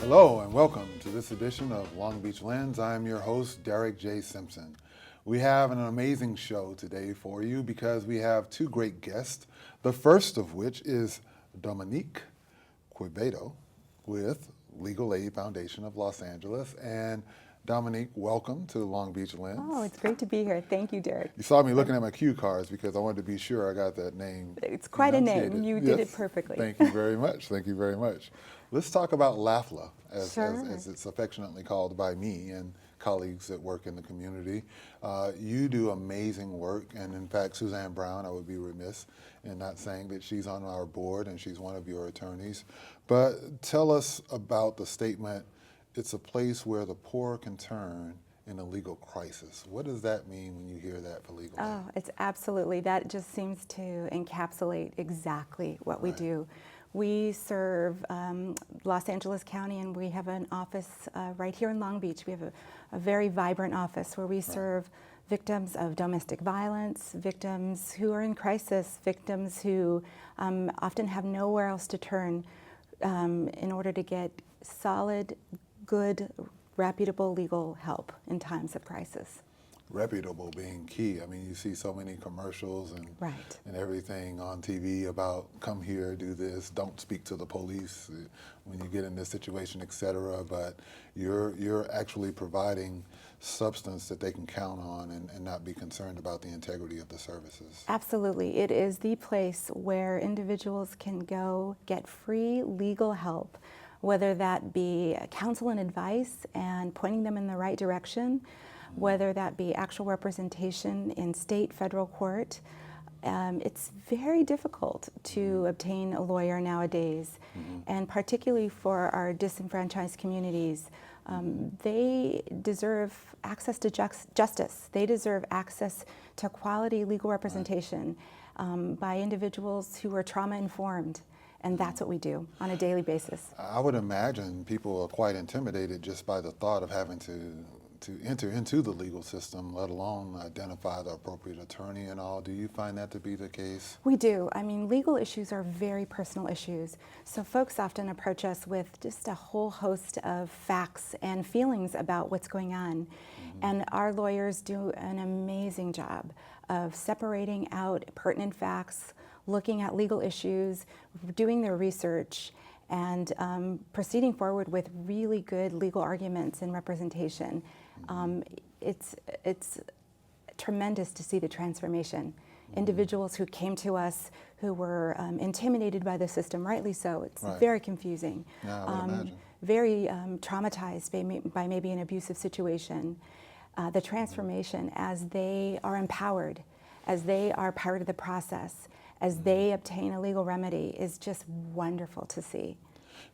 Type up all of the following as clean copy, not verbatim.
Hello and welcome to this edition of Long Beach Lens. I am your host, Derek J. Simpson. We have an amazing show today for you because we have two great guests, the first of which is Dominique Quevedo with Legal Aid Foundation of Los Angeles. And Dominique, welcome to Long Beach Lens. Oh, it's great to be here. Thank you, Derek. You saw me looking at my cue cards because I wanted to be sure I got that name. It's quite a name. You did it perfectly. Thank you very much. Thank you very much. Let's talk about LAFLA, as it's affectionately called by me and colleagues that work in the community. You do amazing work, and in fact, Suzanne Brown, I would be remiss in not saying that she's on our board and she's one of your attorneys. But tell us about the statement, "It's a place where the poor can turn in a legal crisis." What does that mean when you hear that for legal aid? Oh, it's absolutely. That just seems to encapsulate exactly what we do. We serve Los Angeles County, and we have an office right here in Long Beach. We have a very vibrant office where we serve victims of domestic violence, victims who are in crisis, victims who often have nowhere else to turn in order to get solid, good, reputable legal help in times of crisis. Reputable being key. I mean, you see so many commercials and everything on TV about come here, do this, don't speak to the police when you get in this situation, etc. But you're actually providing substance that they can count on and not be concerned about the integrity of the services. Absolutely. It is the place where individuals can go get free legal help, whether that be counsel and advice and pointing them in the right direction, whether that be actual representation in state, federal court. It's very difficult to obtain a lawyer nowadays, and particularly for our disenfranchised communities. They deserve access to justice. They deserve access to quality legal representation by individuals who are trauma-informed. And that's what we do on a daily basis. I would imagine people are quite intimidated just by the thought of having to enter into the legal system, let alone identify the appropriate attorney and all. Do you find that to be the case? We do. I mean, legal issues are very personal issues. So folks often approach us with just a whole host of facts and feelings about what's going on. And our lawyers do an amazing job of separating out pertinent facts, looking at legal issues, doing their research, and proceeding forward with really good legal arguments and representation. It's tremendous to see the transformation. Individuals who came to us who were intimidated by the system, rightly so. It's very confusing. Yeah, I would imagine. Very traumatized by maybe an abusive situation. The transformation as they are empowered, as they are part of the process, as they obtain a legal remedy is just wonderful to see.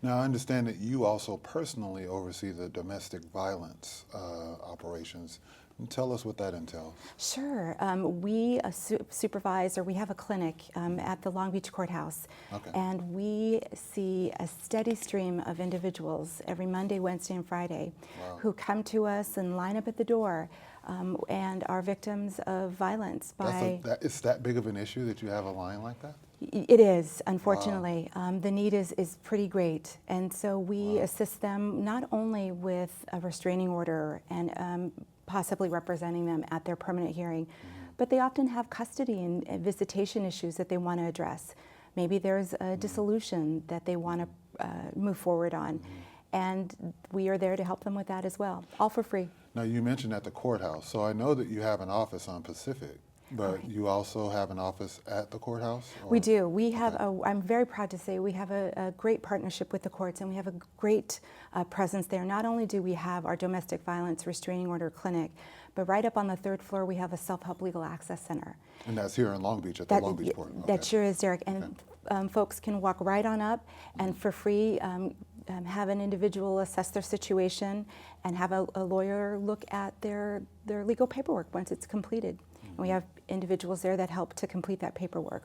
Now, I understand that you also personally oversee the domestic violence operations. Tell us what that entails. Sure. We supervise, or we have a clinic at the Long Beach Courthouse. And we see a steady stream of individuals every Monday, Wednesday, and Friday who come to us and line up at the door and are victims of violence. It's that big of an issue that you have a line like that? It is, unfortunately. The need is pretty great. And so we assist them not only with a restraining order and possibly representing them at their permanent hearing, but they often have custody and visitation issues that they want to address. Maybe there's a dissolution that they want to move forward on. And we are there to help them with that as well, all for free. Now, you mentioned at the courthouse, so I know that you have an office on Pacific. But you also have an office at the courthouse? Or? We do. We have I'm very proud to say we have a great partnership with the courts, and we have a great presence there. Not only do we have our domestic violence restraining order clinic, but right up on the third floor we have a self-help legal access center. And that's here in Long Beach, at the Long Beach Court? That sure is, Derek. And folks can walk right on up and for free have an individual assess their situation and have a lawyer look at their legal paperwork once it's completed. And we have individuals there that help to complete that paperwork.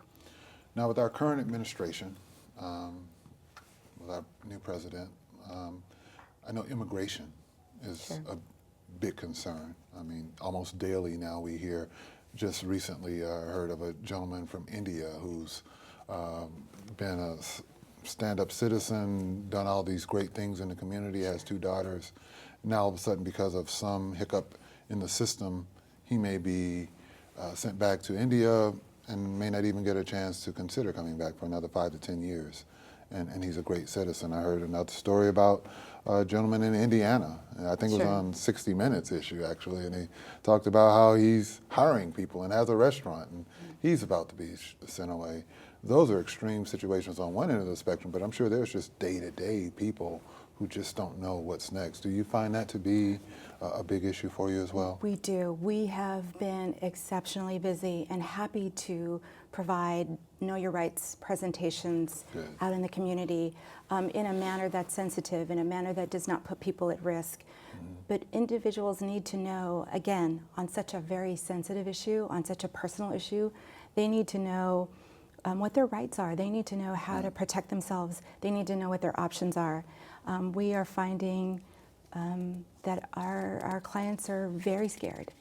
Now, with our current administration, with our new president, I know immigration is a big concern. I mean, almost daily now we hear, just recently I heard of a gentleman from India who's been stand-up citizen, done all these great things in the community, has 2 daughters. Now all of a sudden, because of some hiccup in the system, he may be sent back to India and may not even get a chance to consider coming back for another 5 to 10 years. And he's a great citizen. I heard another story about a gentleman in Indiana, and I think it was on 60 Minutes issue actually, and he talked about how he's hiring people and has a restaurant, and he's about to be sent away. Those are extreme situations on one end of the spectrum, but I'm sure there's just day-to-day people who just don't know what's next. Do you find that to be a big issue for you as well? We do. We have been exceptionally busy and happy to provide Know Your Rights presentations out in the community in a manner that's sensitive, in a manner that does not put people at risk. But individuals need to know, again, on such a very sensitive issue, on such a personal issue, they need to know what their rights are. They need to know how to protect themselves. They need to know what their options are. We are finding that our clients are very scared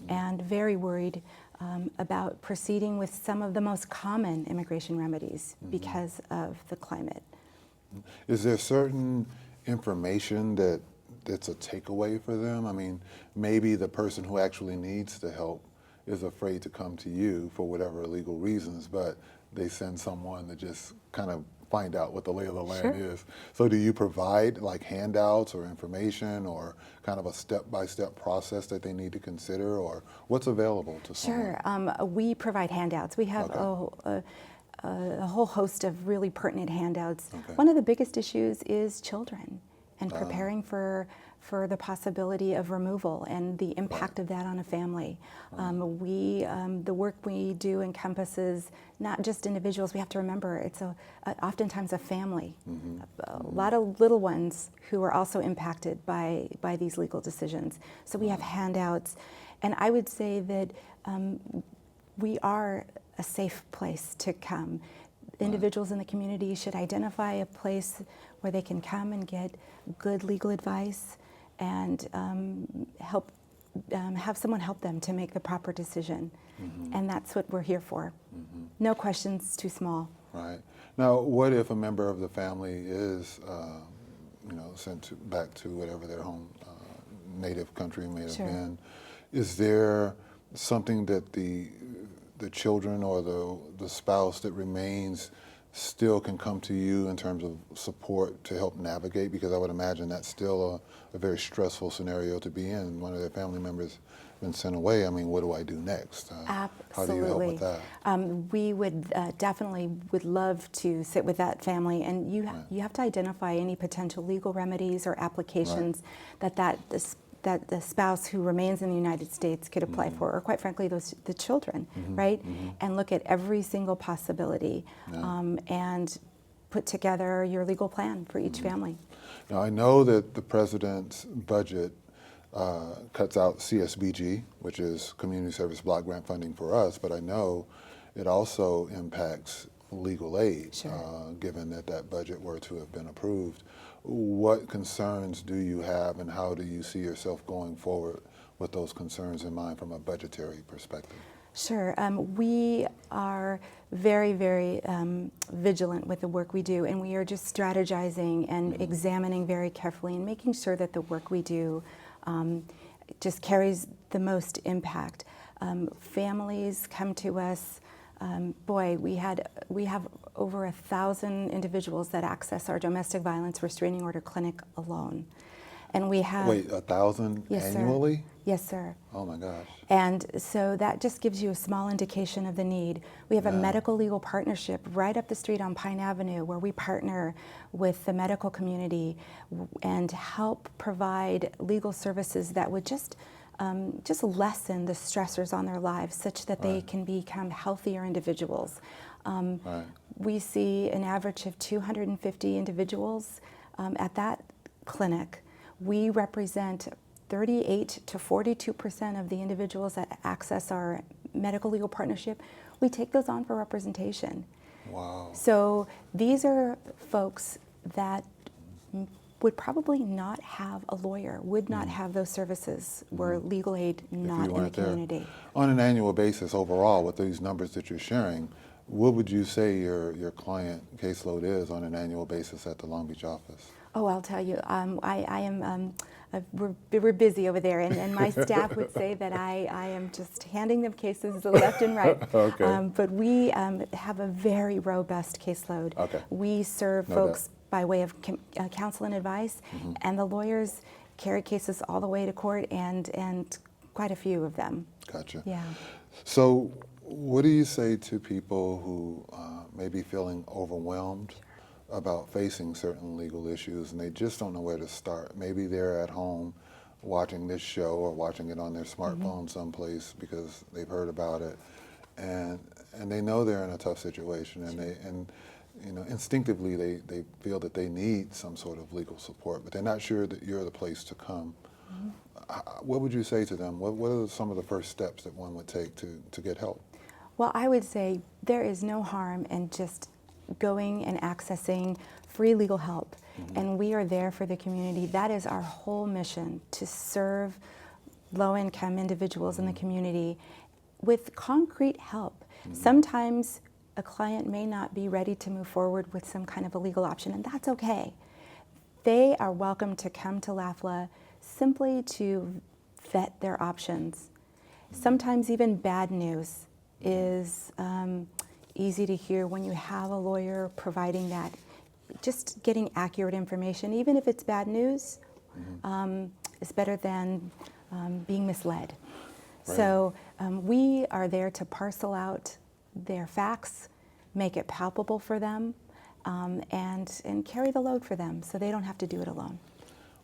and very worried about proceeding with some of the most common immigration remedies because of the climate. Is there certain information that's a takeaway for them? I mean, maybe the person who actually needs the help is afraid to come to you for whatever legal reasons, but they send someone to just kind of find out what the lay of the land is. So do you provide like handouts or information or kind of a step-by-step process that they need to consider, or what's available to someone? Sure. We provide handouts. We have a whole host of really pertinent handouts. One of the biggest issues is children and preparing for the possibility of removal and the impact of that on a family. The work we do encompasses not just individuals. We have to remember it's oftentimes a family, a lot of little ones who are also impacted by these legal decisions. So we have handouts, and I would say that we are a safe place to come. Individuals in the community should identify a place where they can come and get good legal advice and have someone help them to make the proper decision. And that's what we're here for. No questions too small. Right. Now, what if a member of the family is sent back to whatever their home native country may have been? Is there something that the children or the spouse that remains still can come to you in terms of support to help navigate? Because I would imagine that's still a very stressful scenario to be in. One of their family members been sent away. I mean, what do I do next? Absolutely. How do you help with that? We would definitely would love to sit with that family, and you have to identify any potential legal remedies or applications that the spouse who remains in the United States could apply for, or quite frankly, the children, right? And look at every single possibility and put together your legal plan for each family. Now, I know that the president's budget cuts out CSBG, which is Community Service Block Grant funding for us, but I know it also impacts legal aid, given that budget were to have been approved. What concerns do you have, and how do you see yourself going forward with those concerns in mind from a budgetary perspective? Sure. We are very, very vigilant with the work we do, and we are just strategizing and examining very carefully and making sure that the work we do just carries the most impact. Families come to us. We have over 1,000 individuals that access our domestic violence restraining order clinic alone. And we have... Wait, 1,000 annually? Yes, sir. Oh my gosh. And so that just gives you a small indication of the need. We have a medical legal partnership right up the street on Pine Avenue where we partner with the medical community and help provide legal services that would just lessen the stressors on their lives such that they can become healthier individuals. We see an average of 250 individuals at that clinic. We represent 38 to 42% of the individuals that access our medical legal partnership. We take those on for representation. Wow. So these are folks that would probably not have a lawyer, would not have those services, were legal aid not in the community. On an annual basis overall, with these numbers that you're sharing, What would you say your client caseload is on an annual basis at the Long Beach office? Oh, I'll tell you, I am, we're busy over there, and my staff would say that I am just handing them cases left and right. Okay. But we have a very robust caseload. Okay. We serve No folks by way of counsel and advice, and the lawyers carry cases all the way to court, and quite a few of them. Gotcha. Yeah. So what do you say to people who may be feeling overwhelmed about facing certain legal issues and they just don't know where to start? Maybe they're at home watching this show or watching it on their smartphone someplace because they've heard about it, and they know they're in a tough situation, and you know, instinctively they feel that they need some sort of legal support, but they're not sure that you're the place to come. What would you say to them? What are some of the first steps that one would take to get help? Well, I would say there is no harm in just going and accessing free legal help. And we are there for the community. That is our whole mission, to serve low-income individuals in the community with concrete help. Sometimes a client may not be ready to move forward with some kind of a legal option, and that's okay. They are welcome to come to LAFLA simply to vet their options. Sometimes even bad news is easy to hear when you have a lawyer providing that. Just getting accurate information, even if it's bad news, is better than being misled. Right. So we are there to parcel out their facts, make it palpable for them, and carry the load for them so they don't have to do it alone.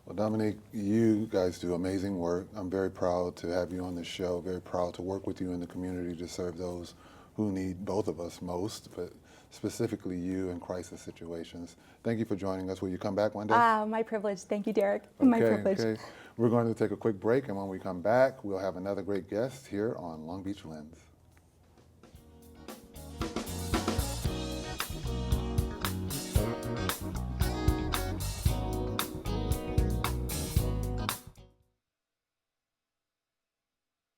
Well, Dominique, you guys do amazing work. I'm very proud to have you on the show, very proud to work with you in the community to serve those who need both of us most, but specifically you in crisis situations. Thank you for joining us. Will you come back one day? My privilege. Thank you, Derek. My privilege. Okay. We're going to take a quick break, and when we come back, we'll have another great guest here on Long Beach Lens.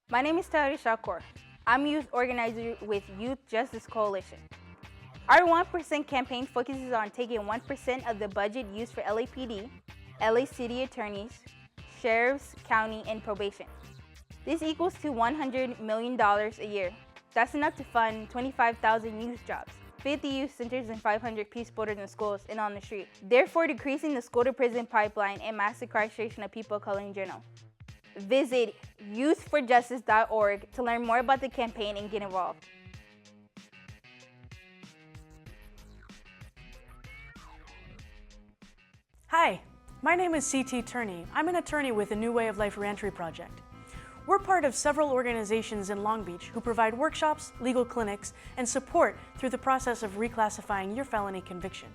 My name is Tari Shakur. I'm a youth organizer with Youth Justice Coalition. Our 1% campaign focuses on taking 1% of the budget used for LAPD, LA City Attorneys, Sheriffs, County, and Probation. This equals to $100 million a year. That's enough to fund 25,000 youth jobs, 50 youth centers, and 500 peacekeepers in schools and on the street, therefore decreasing the school-to-prison pipeline and mass incarceration of people of color in general. Visit youthforjustice.org to learn more about the campaign and get involved. Hi, my name is C.T. Turney. I'm an attorney with the New Way of Life Reentry Project. We're part of several organizations in Long Beach who provide workshops, legal clinics, and support through the process of reclassifying your felony conviction.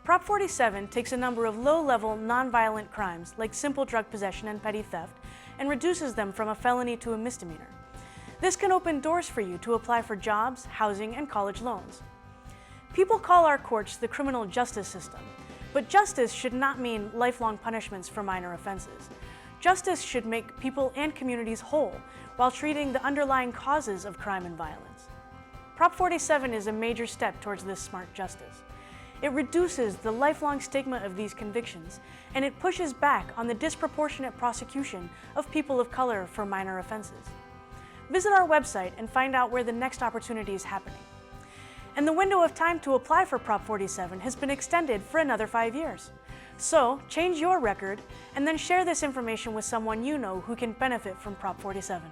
Prop 47 takes a number of low-level, nonviolent crimes like simple drug possession and petty theft and reduces them from a felony to a misdemeanor. This can open doors for you to apply for jobs, housing, and college loans. People call our courts the criminal justice system, but justice should not mean lifelong punishments for minor offenses. Justice should make people and communities whole while treating the underlying causes of crime and violence. Prop 47 is a major step towards this smart justice. It reduces the lifelong stigma of these convictions, and it pushes back on the disproportionate prosecution of people of color for minor offenses. Visit our website and find out where the next opportunity is happening. And the window of time to apply for Prop 47 has been extended for another 5 years. So, change your record and then share this information with someone you know who can benefit from Prop 47.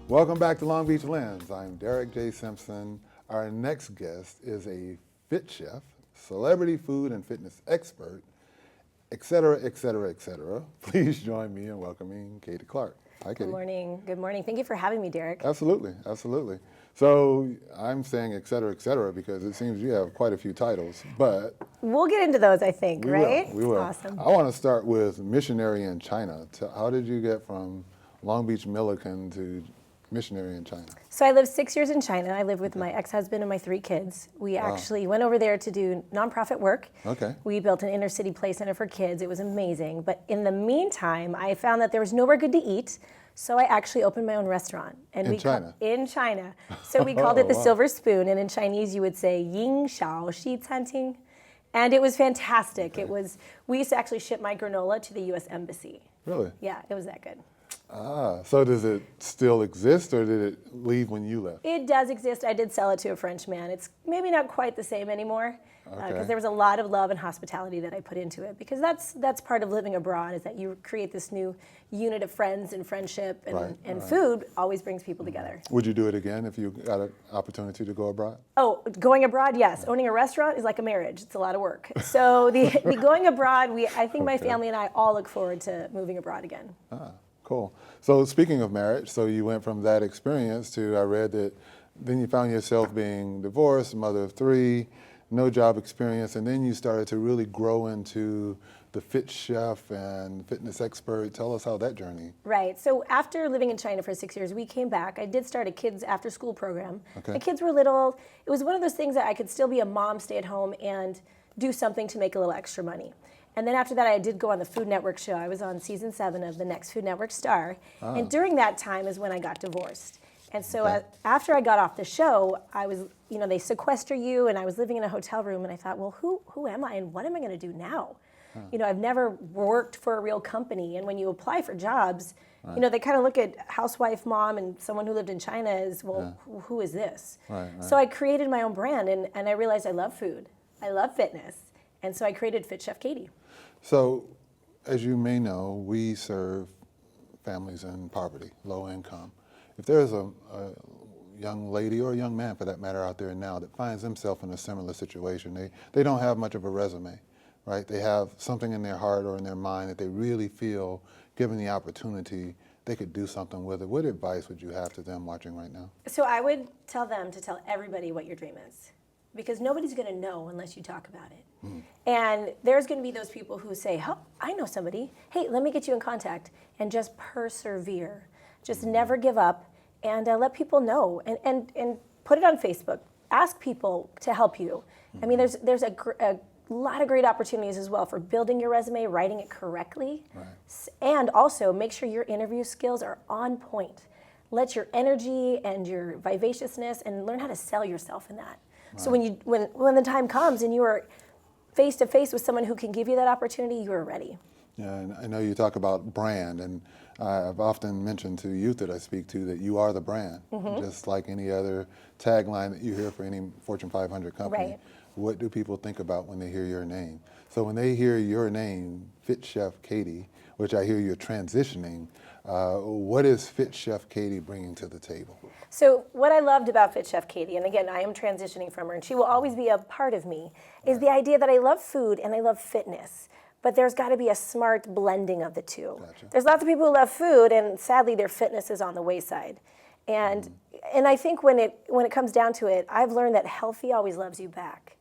Welcome back to Long Beach Lens. I'm Derek J. Simpson. Our next guest is a fit chef, celebrity food and fitness expert, et cetera, et cetera, et cetera. Please join me in welcoming Katy Clark. Hi, Katy. Good morning. Good morning. Thank you for having me, Derek. Absolutely, absolutely. So I'm saying et cetera, because it seems you have quite a few titles, but We'll get into those, I think, right? we will. Awesome. I want to start with Missionary in China. How did you get from Long Beach Milliken to Missionary in China? So I lived 6 years in China. I lived with my ex-husband and my 3 kids. We actually went over there to do nonprofit work. Okay. We built an inner city play center for kids. It was amazing. But in the meantime, I found that there was nowhere good to eat. So I actually opened my own restaurant. And In China? In China. So we called it the Wow. Silver Spoon. And in Chinese, you would say Ying Xiao Shi Canting. And it was fantastic. Okay. We used to actually ship my granola to the U.S. Embassy. Really? Yeah, it was that good. So does it still exist, or did it leave when you left? It does exist. I did sell it to a French man. It's maybe not quite the same anymore because Okay. there was a lot of love and hospitality that I put into it, because that's part of living abroad, is that you create this new unit of friends and friendship, and, Right, and right. food always brings people together. Would you do it again if you got an opportunity to go abroad? Oh, going abroad, yes. Owning a restaurant is like a marriage. It's a lot of work. So the going abroad, I think my Okay. family and I all look forward to moving abroad again. Cool. So speaking of marriage, so you went from that experience to, I read that then you found yourself being divorced, mother of 3, no job experience, and then you started to really grow into the fit chef and fitness expert. Tell us how that journey. Right. So after living in China for 6 years, we came back. I did start a kids after school program. Okay. My kids were little. It was one of those things that I could still be a mom, stay at home, and do something to make a little extra money. And then after that, I did go on the Food Network show. I was on season 7 of the next Food Network Star. And during that time is when I got divorced. And so Okay. after I got off the show, I was, they sequester you, and I was living in a hotel room, and I thought, well, who am I, and what am I going to do now? I've never worked for a real company, and when you apply for jobs, they kind of look at housewife mom and someone who lived in China as, well, who is this? Right. So I created my own brand, and I realized I love food. I love fitness. And so I created Fit Chef Katy. So, as you may know, we serve families in poverty, low income. If there's a young lady, or a young man for that matter, out there now that finds himself in a similar situation, they don't have much of a resume, right? They have something in their heart or in their mind that they really feel, given the opportunity, they could do something with it. What advice would you have to them watching right now? So I would tell them to tell everybody what your dream is, because nobody's going to know unless you talk about it. And there's going to be those people who say, oh, I know somebody. Hey, let me get you in contact. And just persevere. Just never give up, and let people know. And put it on Facebook. Ask people to help you. I mean, there's a lot of great opportunities as well for building your resume, writing it correctly. Right. And also make sure your interview skills are on point. Let your energy and your vivaciousness, and learn how to sell yourself in that. Right. So when the time comes and you are face to face with someone who can give you that opportunity, you are ready. Yeah, and I know you talk about brand, and I've often mentioned to youth that I speak to that you are the brand, just like any other tagline that you hear for any Fortune 500 company. Right. What do people think about when they hear your name? So when they hear your name, Fit Chef Katy, which I hear you're transitioning, what is Fit Chef Katy bringing to the table? So what I loved about Fit Chef Katy, and again, I am transitioning from her, and she will always be a part of me, is the idea that I love food and I love fitness. But there's got to be a smart blending of the two. Gotcha. There's lots of people who love food, and sadly, their fitness is on the wayside. And I think when it comes down to it, I've learned that healthy always loves you back.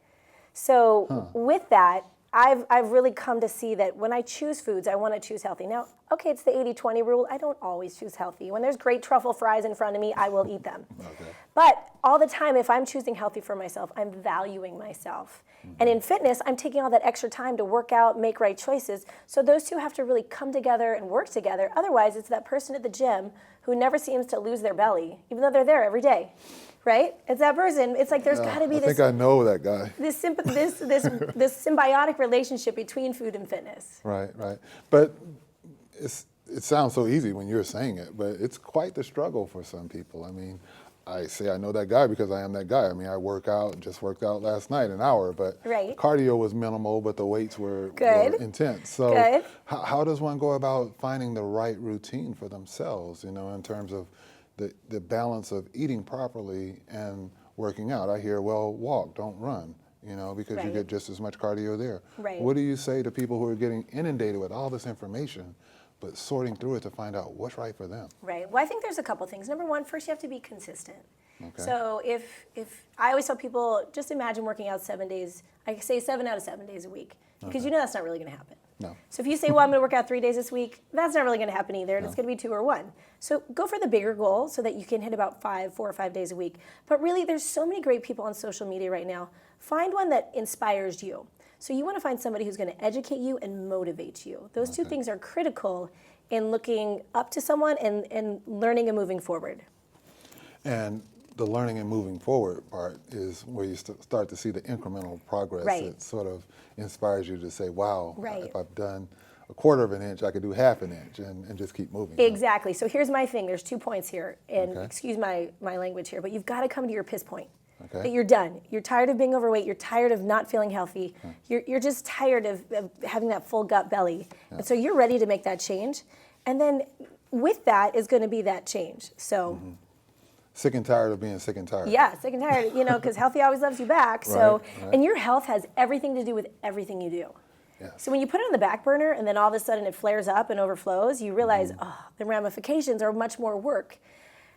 So with that, I've really come to see that when I choose foods, I want to choose healthy. Now, okay, it's the 80-20 rule. I don't always choose healthy. When there's great truffle fries in front of me, I will eat them. Okay. But all the time, if I'm choosing healthy for myself, I'm valuing myself. And in fitness, I'm taking all that extra time to work out, make right choices. So those two have to really come together and work together. Otherwise, it's that person at the gym who never seems to lose their belly, even though they're there every day. Right? It's that person. It's like there's got to be I this. think I know that guy. This symbiotic relationship between food and fitness. Right. But it sounds so easy when you're saying it, but it's quite the struggle for some people. I mean, I say I know that guy because I am that guy. I mean, I just worked out last night, an hour, but Right. cardio was minimal, but the weights were intense. So Good. how does one go about finding the right routine for themselves, in terms of the balance of eating properly and working out. I hear, well, walk, don't run, because you get just as much cardio there. Right. What do you say to people who are getting inundated with all this information, but sorting through it to find out what's right for them? Right. Well, I think there's a couple things. Number one, first you have to be consistent. Okay. So if I always tell people, just imagine working out 7 days, I say 7 out of 7 days a week, because you know that's not really going to happen. No. So if you say, well, I'm going to work out 3 days this week, that's not really going to happen either, and it's going to be 2 or 1. So go for the bigger goal so that you can hit about 4 or 5 days a week. But really, there's so many great people on social media right now. Find one that inspires you. So you want to find somebody who's going to educate you and motivate you. Those two things are critical in looking up to someone and learning and moving forward. And the learning and moving forward part is where you start to see the incremental progress. Right. That sort of inspires you to say, wow, Right. if I've done a quarter of an inch, I could do half an inch and just keep moving. Exactly. So here's my thing. There's 2 points here, and Okay. excuse my language here, but you've got to come to your piss point. Okay. That you're done. You're tired of being overweight. You're tired of not feeling healthy. You're just tired of having that full gut belly. And so you're ready to make that change. And then with that is going to be that change. So Sick and tired of being sick and tired. yeah, sick and tired, because healthy always loves you back. So, Right. and your health has everything to do with everything you do. Yes. So when you put it on the back burner and then all of a sudden it flares up and overflows, you realize, the ramifications are much more work.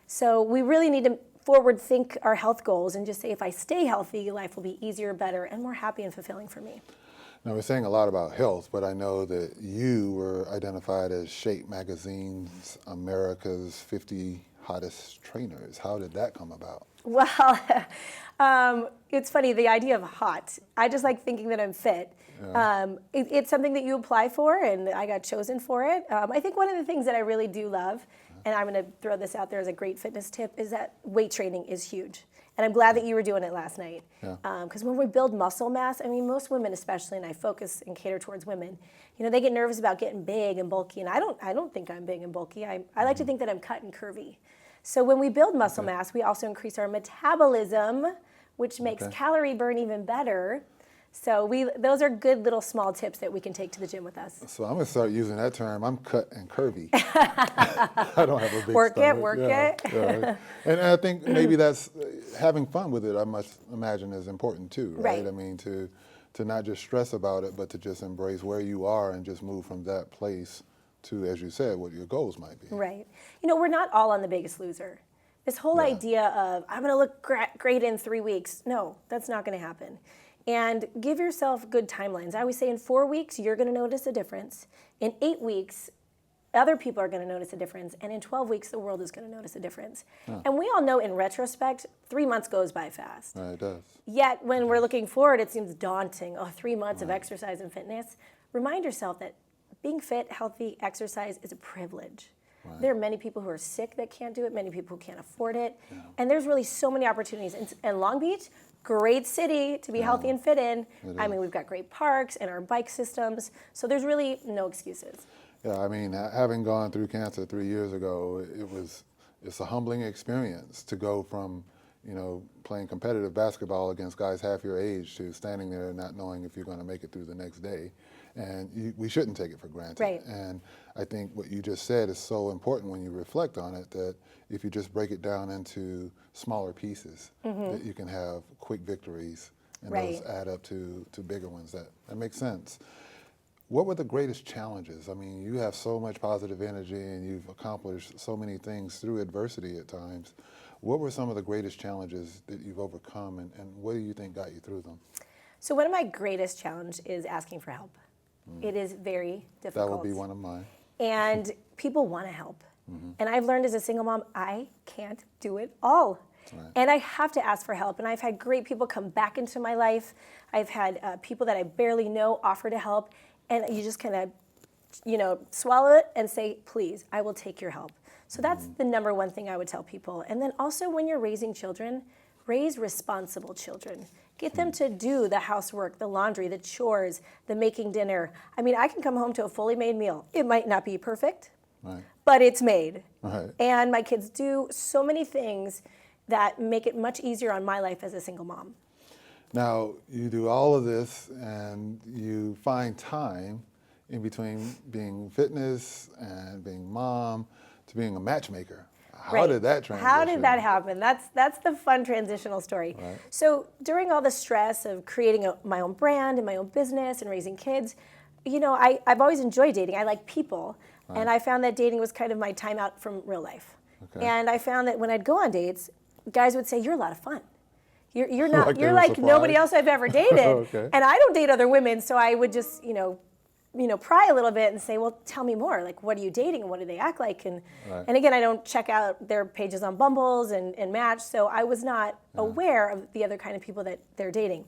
So we really need to forward think our health goals and just say, if I stay healthy, life will be easier, better, and more happy and fulfilling for me. Now, we're saying a lot about health, but I know that you were identified as Shape Magazine's America's 50 Hottest Trainers. How did that come about? Well, it's funny, the idea of hot. I just like thinking that I'm fit. It's something that you apply for, and I got chosen for it. I think one of the things that I really do love, and I'm going to throw this out there as a great fitness tip, is that weight training is huge. And I'm glad that you were doing it last night. Because when we build muscle mass, I mean, most women especially, and I focus and cater towards women, they get nervous about getting big and bulky. And I don't think I'm big and bulky. I like to think that I'm cut and curvy. So when we build muscle mass, we also increase our metabolism, which makes calorie burn even better. So those are good little small tips that we can take to the gym with us. So I'm going to start using that term. I'm cut and curvy. I don't have a big Work stomach. it. Yeah. And I think maybe that's having fun with it, I must imagine, is important too, right? Right. I mean, to not just stress about it, but to just embrace where you are and just move from that place to, as you said, what your goals might be. Right. We're not all on The Biggest Loser. This whole idea of, I'm going to look great in 3 weeks. No, that's not going to happen. And give yourself good timelines. I always say in 4 weeks, you're going to notice a difference. In 8 weeks, other people are going to notice a difference. And in 12 weeks, the world is going to notice a difference. And we all know in retrospect, 3 months goes by fast. Right, it does. Yet when we're looking forward, it seems daunting. 3 months of exercise and fitness. Remind yourself that being fit, healthy, exercise is a privilege. There are many people who are sick that can't do it, many people who can't afford it. And there's really so many opportunities. And Long Beach, great city to be healthy and fit in. I mean, we've got great parks and our bike systems. So there's really no excuses. Yeah, I mean, having gone through cancer 3 years ago, it's a humbling experience to go from, playing competitive basketball against guys half your age to standing there and not knowing if you're going to make it through the next day. And we shouldn't take it for granted. Right. And I think what you just said is so important when you reflect on it, that if you just break it down into smaller pieces, that you can have quick victories, and those add up to bigger ones. That makes sense. What were the greatest challenges? I mean, you have so much positive energy and you've accomplished so many things through adversity at times. What were some of the greatest challenges that you've overcome, and what do you think got you through them? So one of my greatest challenges is asking for help. It is very difficult. That would be one of mine. And people want to help. And I've learned as a single mom, I can't do it all. Right. And I have to ask for help. And I've had great people come back into my life. I've had people that I barely know offer to help. And you just kind of, swallow it and say, please, I will take your help. So that's the number one thing I would tell people. And then also when you're raising children, raise responsible children. Get them to do the housework, the laundry, the chores, the making dinner. I mean, I can come home to a fully made meal. It might not be perfect, but it's made. Right. And my kids do so many things that make it much easier on my life as a single mom. Now, you do all of this and you find time in between being fitness and being mom to being a matchmaker. How did that transition? How did that happen? That's the fun transitional story. Right. So during all the stress of creating my own brand and my own business and raising kids, I've always enjoyed dating. I like people. Right. And I found that dating was kind of my time out from real life. Okay. And I found that when I'd go on dates, guys would say, "You're a lot of fun. You're not. You're like nobody else I've ever dated." Okay. And I don't date other women, so I would just pry a little bit and say, "Well, tell me more. Like, what are you dating and what do they act like?" And and again, I don't check out their pages on Bumbles and Match, so I was not aware of the other kind of people that they're dating.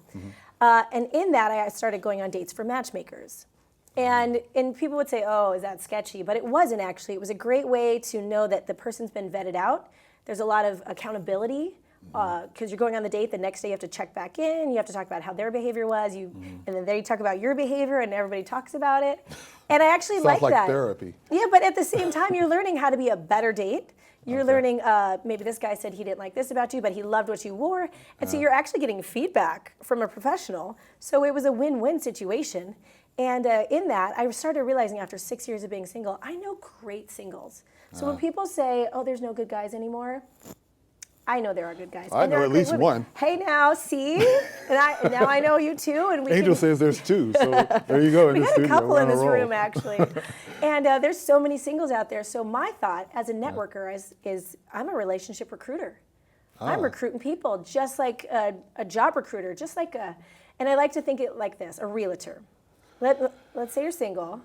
And in that, I started going on dates for matchmakers. And people would say, "Oh, is that sketchy?" But it wasn't actually. It was a great way to know that the person's been vetted out. There's a lot of accountability because you're going on the date. The next day you have to check back in. You have to talk about how their behavior was. And then they talk about your behavior, and everybody talks about it. And I actually like that. Sounds like therapy. Yeah, but at the same time, you're learning how to be a better date. You're learning, maybe this guy said he didn't like this about you, but he loved what you wore. And so you're actually getting feedback from a professional. So it was a win-win situation. And in that, I started realizing after 6 years of being single, I know great singles. So when people say, "Oh, there's no good guys anymore," I know there are good guys. I know at least one. Hey, now, see? And now I know you too. And Angel says there's two, so there you go. We got a couple in this room, actually. And there's so many singles out there. So my thought as a networker is I'm a relationship recruiter. I'm recruiting people just like a job recruiter, and I like to think it like this, a realtor. Let's say you're single.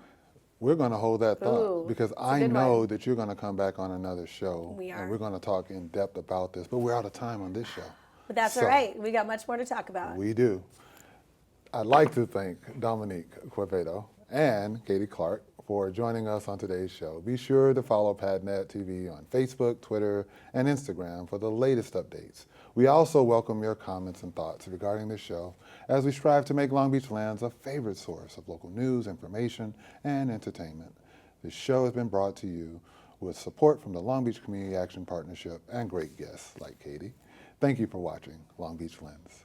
We're going to hold that thought because I know that you're going to come back on another show. We are. And we're going to talk in depth about this, but we're out of time on this show. But that's all right. We got much more to talk about. We do. I'd like to thank Dominique Quevedo and Katy Clark for joining us on today's show. Be sure to follow PadNet TV on Facebook, Twitter, and Instagram for the latest updates. We also welcome your comments and thoughts regarding this show as we strive to make Long Beach Lands a favorite source of local news, information, and entertainment. This show has been brought to you with support from the Long Beach Community Action Partnership and great guests like Katy. Thank you for watching Long Beach Lens.